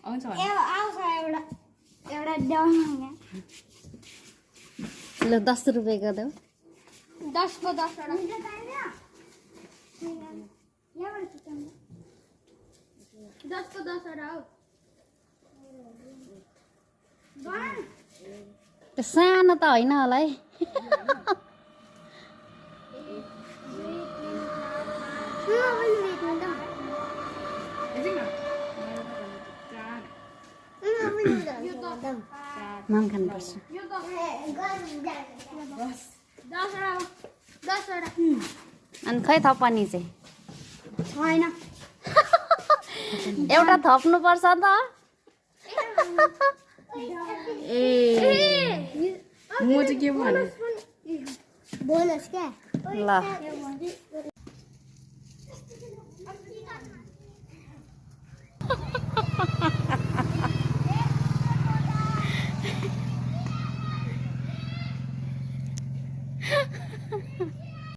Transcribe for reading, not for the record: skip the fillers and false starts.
आउँछ आउँछ एउटा एउटा ड्याउँ ल 10 रुपैयाँको देऊ 10 को 10 वटा दस को 10 वटा हो त्यो सानो त होइन होला है माम खानुपर्छ यो 10 वटा 10 वटा अनि खै थपनी चाहिँ छैन एउटा थप्नुपर्छ त ए म चाहिँ के भने बोनस क्या ल